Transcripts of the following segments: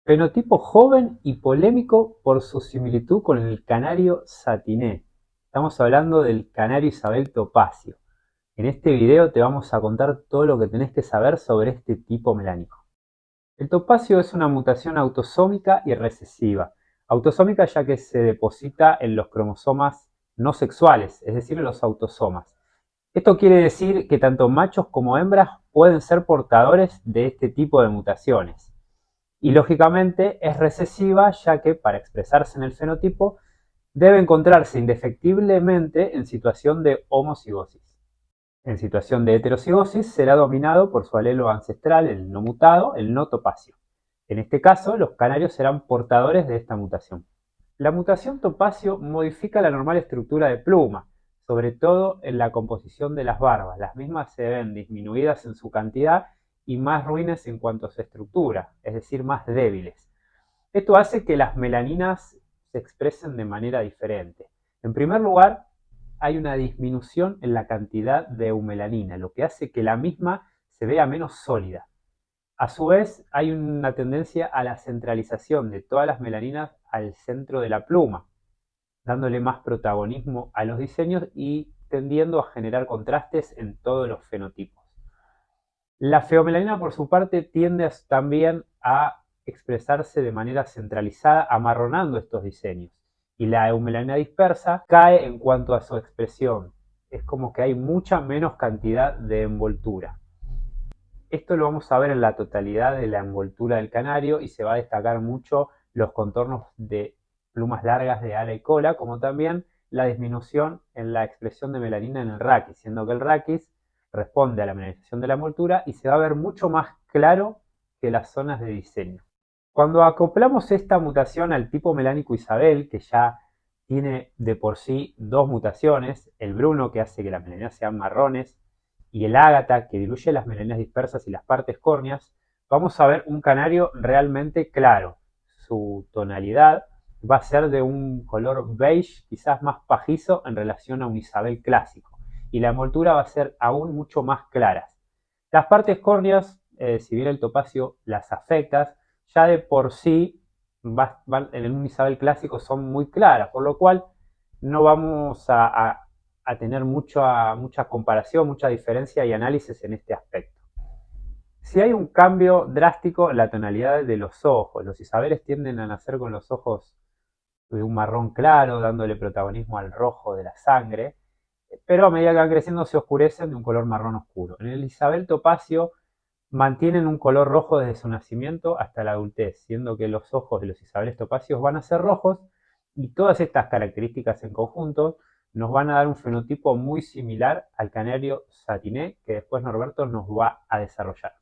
Fenotipo joven y polémico por su similitud con el canario satiné. Estamos hablando del canario Isabel topacio. En este video te vamos a contar todo lo que tenés que saber sobre este tipo melánico. El topacio es una mutación autosómica y recesiva. Autosómica ya que se deposita en los cromosomas no sexuales, es decir, en los autosomas. Esto quiere decir que tanto machos como hembras pueden ser portadores de este tipo de mutaciones. Y lógicamente es recesiva ya que para expresarse en el fenotipo debe encontrarse indefectiblemente en situación de homocigosis. En situación de heterocigosis será dominado por su alelo ancestral, el no mutado, el no topacio. En este caso, los canarios serán portadores de esta mutación. La mutación topacio modifica la normal estructura de pluma, sobre todo en la composición de las barbas. Las mismas se ven disminuidas en su cantidad y más ruines en cuanto a su estructura, es decir, más débiles. Esto hace que las melaninas se expresen de manera diferente. En primer lugar, hay una disminución en la cantidad de eumelanina, lo que hace que la misma se vea menos sólida. A su vez, hay una tendencia a la centralización de todas las melaninas al centro de la pluma, dándole más protagonismo a los diseños y tendiendo a generar contrastes en todos los fenotipos. La feomelanina, por su parte, tiende también a expresarse de manera centralizada, amarronando estos diseños. Y la eumelanina dispersa cae en cuanto a su expresión. Es como que hay mucha menos cantidad de envoltura. Esto lo vamos a ver en la totalidad de la envoltura del canario y se va a destacar mucho los contornos de plumas largas de ala y cola, como también la disminución en la expresión de melanina en el raquis, siendo que el raquis responde a la melanización de la envoltura y se va a ver mucho más claro que las zonas de diseño. Cuando acoplamos esta mutación al tipo melánico Isabel, que ya tiene de por sí dos mutaciones, el Bruno, que hace que las melaninas sean marrones, y el ágata, que diluye las melaninas dispersas y las partes córneas, vamos a ver un canario realmente claro. Su tonalidad va a ser de un color beige, quizás más pajizo en relación a un Isabel clásico. Y la envoltura va a ser aún mucho más claras. Las partes córneas, si bien el topacio las afecta, ya de por sí en un Isabel clásico son muy claras, por lo cual no vamos a tener mucha comparación, mucha diferencia y análisis en este aspecto. Si hay un cambio drástico en la tonalidad de los ojos, los Isabeles tienden a nacer con los ojos de un marrón claro, dándole protagonismo al rojo de la sangre, pero a medida que van creciendo se oscurecen de un color marrón oscuro. En el Isabel topacio mantienen un color rojo desde su nacimiento hasta la adultez, siendo que los ojos de los Isabeles topacios van a ser rojos y todas estas características en conjunto nos van a dar un fenotipo muy similar al canario satiné que después Norberto nos va a desarrollar.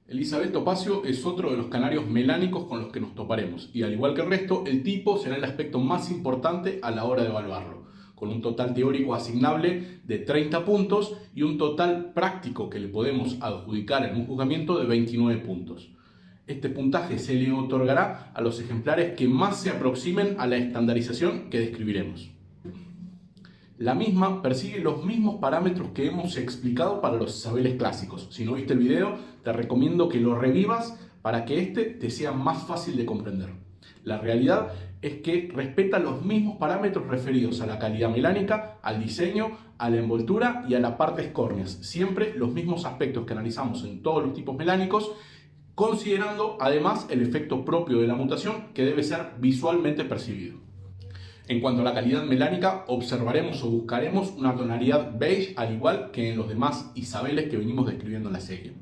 El Isabel topacio es otro de los canarios melánicos con los que nos toparemos y al igual que el resto, el tipo será el aspecto más importante a la hora de evaluarlo, con un total teórico asignable de 30 puntos y un total práctico que le podemos adjudicar en un juzgamiento de 29 puntos. Este puntaje se le otorgará a los ejemplares que más se aproximen a la estandarización que describiremos. La misma persigue los mismos parámetros que hemos explicado para los Isabeles clásicos. Si no viste el video, te recomiendo que lo revivas para que este te sea más fácil de comprender. La realidad es que respeta los mismos parámetros referidos a la calidad melánica, al diseño, a la envoltura y a las partes córneas. Siempre los mismos aspectos que analizamos en todos los tipos melánicos, considerando además el efecto propio de la mutación que debe ser visualmente percibido. En cuanto a la calidad melánica, observaremos o buscaremos una tonalidad beige al igual que en los demás Isabeles que venimos describiendo en la serie.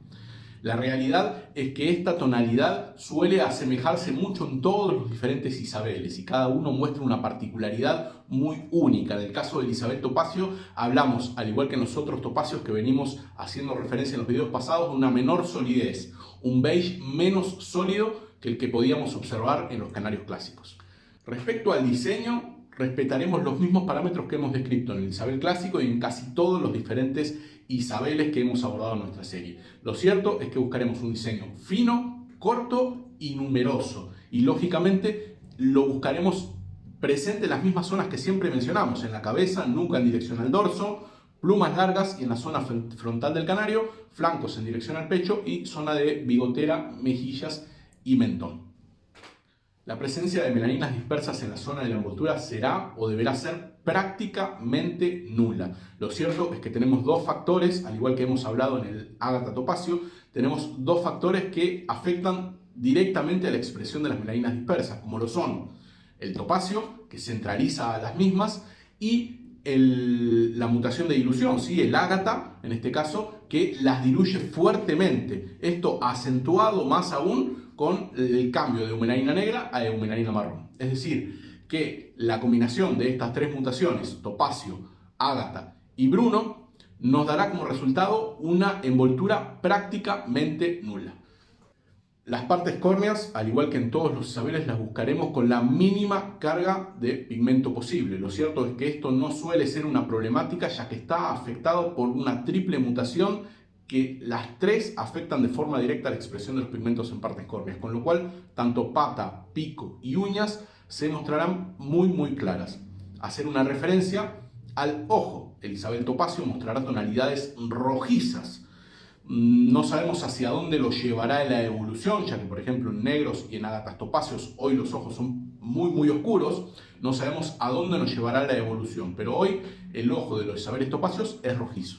La realidad es que esta tonalidad suele asemejarse mucho en todos los diferentes Isabeles y cada uno muestra una particularidad muy única. En el caso del Isabel topacio hablamos, al igual que en los otros topacios que venimos haciendo referencia en los videos pasados, de una menor solidez, un beige menos sólido que el que podíamos observar en los canarios clásicos. Respecto al diseño, respetaremos los mismos parámetros que hemos descrito en el Isabel clásico y en casi todos los diferentes Isabeles que hemos abordado en nuestra serie. Lo cierto es que buscaremos un diseño fino, corto y numeroso. Y lógicamente lo buscaremos presente en las mismas zonas que siempre mencionamos, en la cabeza, nuca en dirección al dorso, plumas largas y en la zona frontal del canario, flancos en dirección al pecho y zona de bigotera, mejillas y mentón. La presencia de melaninas dispersas en la zona de la envoltura será o deberá ser prácticamente nula. Lo cierto es que tenemos dos factores, al igual que hemos hablado en el ágata topacio, tenemos dos factores que afectan directamente a la expresión de las melaninas dispersas, como lo son el topacio, que centraliza a las mismas, y la mutación de dilución, ¿sí? El ágata, en este caso, que las diluye fuertemente. Esto acentuado más aún con el cambio de eumelanina negra a eumelanina marrón. Es decir, que la combinación de estas tres mutaciones, topacio, ágata y bruno, nos dará como resultado una envoltura prácticamente nula. Las partes córneas, al igual que en todos los isabeles, las buscaremos con la mínima carga de pigmento posible. Lo cierto es que esto no suele ser una problemática, ya que está afectado por una triple mutación que las tres afectan de forma directa la expresión de los pigmentos en partes córneas, con lo cual tanto pata, pico y uñas se mostrarán muy claras. Hacer una referencia al ojo. El Isabel topacio mostrará tonalidades rojizas. No sabemos hacia dónde lo llevará la evolución, ya que por ejemplo en negros y en ágatas topacios hoy los ojos son muy oscuros. No sabemos a dónde nos llevará la evolución, pero hoy el ojo de los Isabeles topacios es rojizo.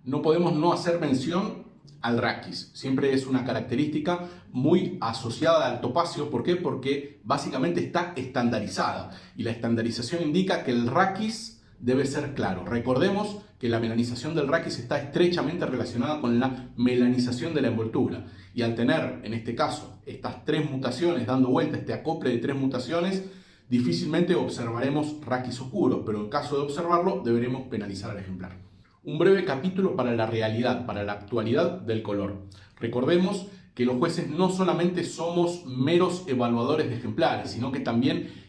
No podemos no hacer mención al raquis. Siempre es una característica muy asociada al topacio. ¿Por qué? Porque básicamente está estandarizada, y la estandarización indica que el raquis debe ser claro. Recordemos que la melanización del raquis está estrechamente relacionada con la melanización de la envoltura, y al tener en este caso estas tres mutaciones dando vuelta, este acople de tres mutaciones, difícilmente observaremos raquis oscuros, pero en caso de observarlo deberemos penalizar al ejemplar. Un breve capítulo para la realidad, para la actualidad del color. Recordemos que los jueces no solamente somos meros evaluadores de ejemplares, sino que también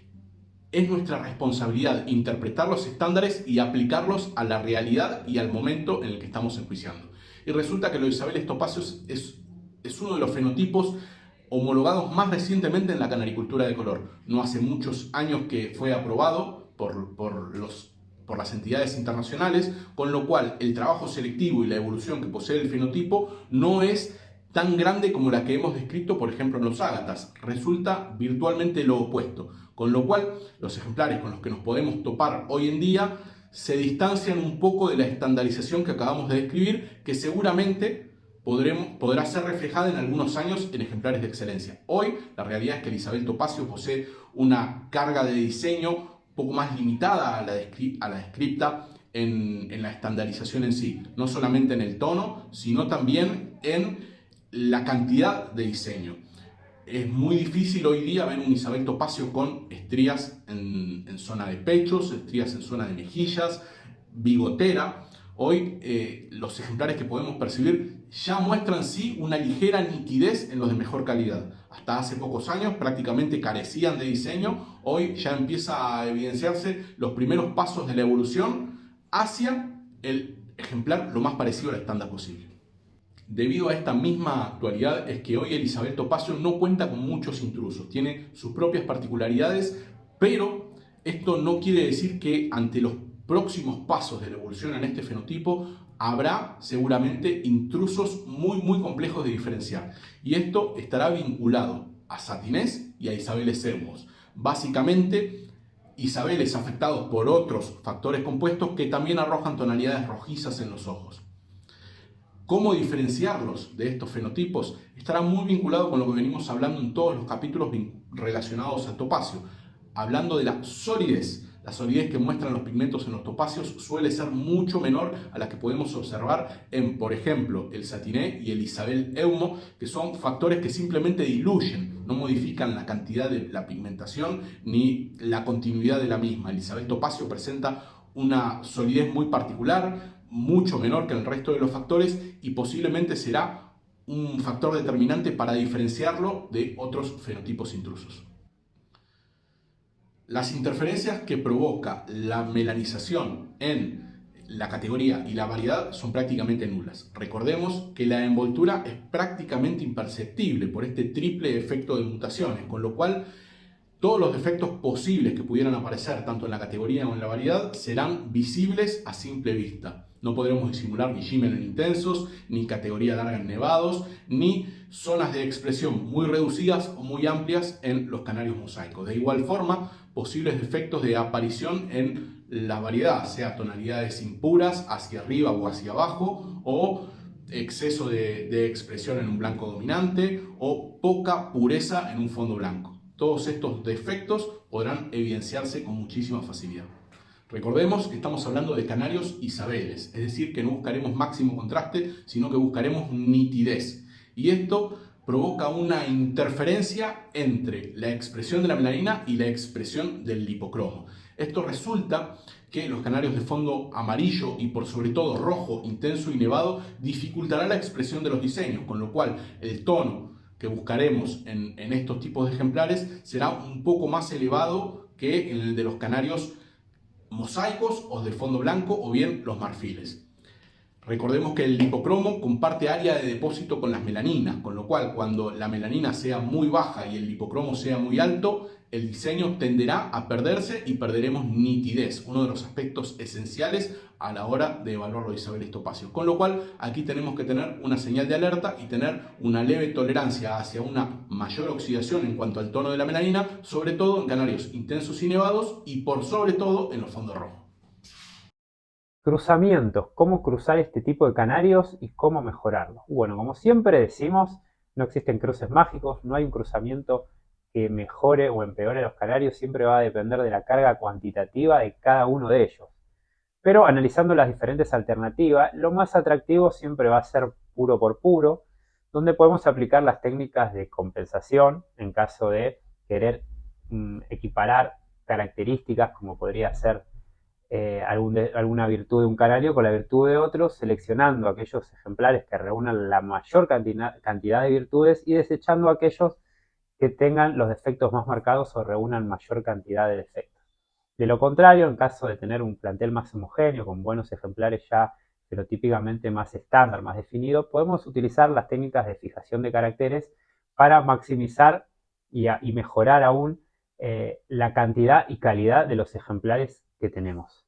es nuestra responsabilidad interpretar los estándares y aplicarlos a la realidad y al momento en el que estamos enjuiciando. Y resulta que los Isabeles topacios es uno de los fenotipos homologados más recientemente en la canaricultura de color. No hace muchos años que fue aprobado por las entidades internacionales, con lo cual el trabajo selectivo y la evolución que posee el fenotipo no es tan grande como la que hemos descrito, por ejemplo, en los ágatas. Resulta virtualmente lo opuesto, con lo cual los ejemplares con los que nos podemos topar hoy en día se distancian un poco de la estandarización que acabamos de describir, que seguramente podrá ser reflejada en algunos años en ejemplares de excelencia. Hoy la realidad es que el Isabel topacio posee una carga de diseño un poco más limitada a la descripta en la estandarización en sí, no solamente en el tono, sino también en la cantidad de diseño. Es muy difícil hoy día ver un Isabel topacio con estrías en zona de pechos, estrías en zona de mejillas, bigotera. Hoy los ejemplares que podemos percibir ya muestran sí una ligera nitidez en los de mejor calidad. Hasta hace pocos años prácticamente carecían de diseño. Hoy ya empieza a evidenciarse los primeros pasos de la evolución hacia el ejemplar lo más parecido al estándar posible. Debido a esta misma actualidad es que hoy el Isabel topacio no cuenta con muchos intrusos, tiene sus propias particularidades, pero esto no quiere decir que ante los próximos pasos de la evolución en este fenotipo habrá seguramente intrusos muy complejos de diferenciar, y esto estará vinculado a satinés y a Isabeles hermos. Básicamente Isabeles afectados por otros factores compuestos que también arrojan tonalidades rojizas en los ojos. ¿Cómo diferenciarlos de estos fenotipos? Estará muy vinculado con lo que venimos hablando en todos los capítulos relacionados al topacio. Hablando de la solidez. La solidez que muestran los pigmentos en los topacios suele ser mucho menor a la que podemos observar en, por ejemplo, el satiné y el Isabel eumo, que son factores que simplemente diluyen, no modifican la cantidad de la pigmentación ni la continuidad de la misma. El Isabel topacio presenta una solidez muy particular, mucho menor que el resto de los factores, y posiblemente será un factor determinante para diferenciarlo de otros fenotipos intrusos. Las interferencias que provoca la melanización en la categoría y la variedad son prácticamente nulas. Recordemos que la envoltura es prácticamente imperceptible por este triple efecto de mutaciones, con lo cual todos los defectos posibles que pudieran aparecer tanto en la categoría o en la variedad serán visibles a simple vista. No podremos disimular ni Gimel en intensos, ni categoría larga en nevados, ni zonas de expresión muy reducidas o muy amplias en los canarios mosaicos. De igual forma, posibles defectos de aparición en la variedad, sea tonalidades impuras hacia arriba o hacia abajo, o exceso de expresión en un blanco dominante, o poca pureza en un fondo blanco. Todos estos defectos podrán evidenciarse con muchísima facilidad. Recordemos que estamos hablando de canarios isabeles, es decir, que no buscaremos máximo contraste, sino que buscaremos nitidez. Y esto provoca una interferencia entre la expresión de la melanina y la expresión del lipocromo. Esto resulta que los canarios de fondo amarillo y por sobre todo rojo, intenso y nevado dificultará la expresión de los diseños, con lo cual el tono que buscaremos en estos tipos de ejemplares será un poco más elevado que en el de los canarios mosaicos o de fondo blanco o bien los marfiles. Recordemos que el lipocromo comparte área de depósito con las melaninas, con lo cual cuando la melanina sea muy baja y el lipocromo sea muy alto, el diseño tenderá a perderse y perderemos nitidez, uno de los aspectos esenciales a la hora de evaluar los isabeles topacios. Con lo cual aquí tenemos que tener una señal de alerta y tener una leve tolerancia hacia una mayor oxidación en cuanto al tono de la melanina, sobre todo en canarios intensos y nevados y por sobre todo en los fondos rojos. Cruzamientos, cómo cruzar este tipo de canarios y cómo mejorarlo. Bueno, como siempre decimos, no existen cruces mágicos, no hay un cruzamiento que mejore o empeore los canarios, siempre va a depender de la carga cuantitativa de cada uno de ellos. Pero analizando las diferentes alternativas, lo más atractivo siempre va a ser puro por puro, donde podemos aplicar las técnicas de compensación en caso de querer equiparar características como podría ser alguna virtud de un canario con la virtud de otro, seleccionando aquellos ejemplares que reúnan la mayor cantidad de virtudes y desechando aquellos que tengan los defectos más marcados o reúnan mayor cantidad de defectos. De lo contrario, en caso de tener un plantel más homogéneo, con buenos ejemplares ya fenotípicamente más estándar, más definido, podemos utilizar las técnicas de fijación de caracteres para maximizar y mejorar aún la cantidad y calidad de los ejemplares que tenemos.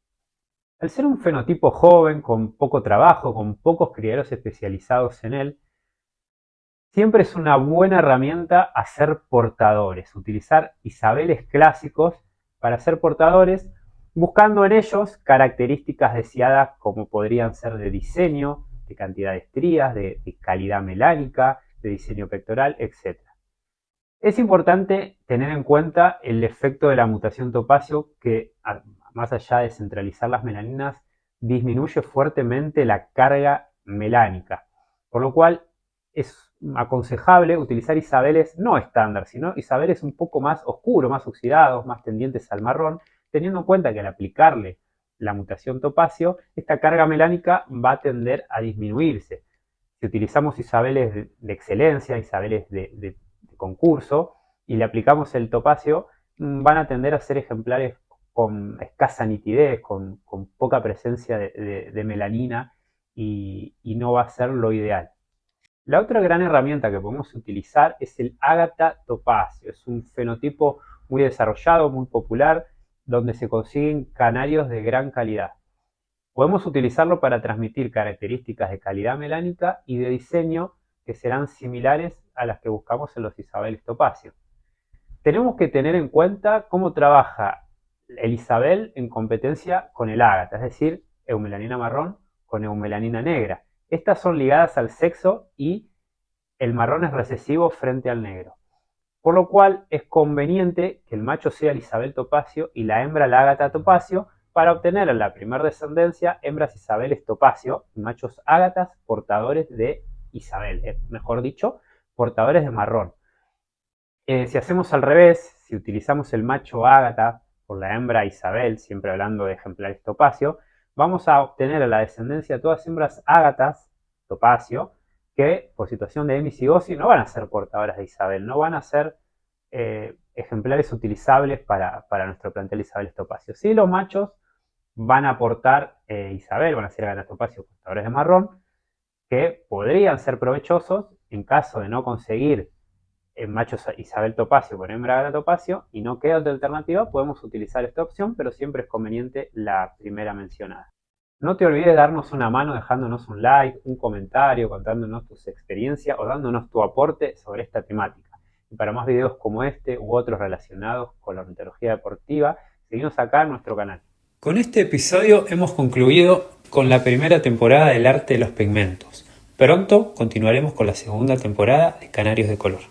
Al ser un fenotipo joven, con poco trabajo, con pocos criaderos especializados en él, siempre es una buena herramienta hacer portadores, utilizar isabeles clásicos para hacer portadores, buscando en ellos características deseadas como podrían ser de diseño, de cantidad de estrías, de calidad melánica, de diseño pectoral, etc. Es importante tener en cuenta el efecto de la mutación topacio que, más allá de centralizar las melaninas, disminuye fuertemente la carga melánica, por lo cual es aconsejable utilizar isabeles no estándar, sino isabeles un poco más oscuros, más oxidados, más tendientes al marrón, teniendo en cuenta que al aplicarle la mutación topacio, esta carga melánica va a tender a disminuirse. Si utilizamos isabeles de excelencia, isabeles de concurso, y le aplicamos el topacio, van a tender a ser ejemplares con escasa nitidez, con poca presencia de melanina y no va a ser lo ideal. La otra gran herramienta que podemos utilizar es el ágata topacio. Es un fenotipo muy desarrollado, muy popular, donde se consiguen canarios de gran calidad. Podemos utilizarlo para transmitir características de calidad melánica y de diseño que serán similares a las que buscamos en los isabeles topacio. Tenemos que tener en cuenta cómo trabaja el isabel en competencia con el ágata, es decir, eumelanina marrón con eumelanina negra. Estas son ligadas al sexo y el marrón es recesivo frente al negro. Por lo cual es conveniente que el macho sea el isabel topacio y la hembra el ágata topacio para obtener en la primera descendencia hembras isabeles topacio y machos ágatas portadores de isabel, mejor dicho, portadores de marrón. Si hacemos al revés, si utilizamos el macho ágata por la hembra isabel, siempre hablando de ejemplares topacio, vamos a obtener en la descendencia todas hembras ágatas topacio que por situación de hemicigosis no van a ser portadoras de isabel, no van a ser ejemplares utilizables para nuestro plantel isabeles topacio. Sí, los machos van a aportar isabel, van a ser ágatas topacio portadores de marrón, que podrían ser provechosos en caso de no conseguir machos isabel topacio con hembra ágata topacio y no queda otra alternativa, podemos utilizar esta opción, pero siempre es conveniente la primera mencionada. No te olvides de darnos una mano dejándonos un like, un comentario, contándonos tus experiencias o dándonos tu aporte sobre esta temática. Y para más videos como este u otros relacionados con la ornitología deportiva, seguinos acá en nuestro canal. Con este episodio hemos concluido con la primera temporada del arte de los pigmentos. Pronto continuaremos con la segunda temporada de Canarios de Color.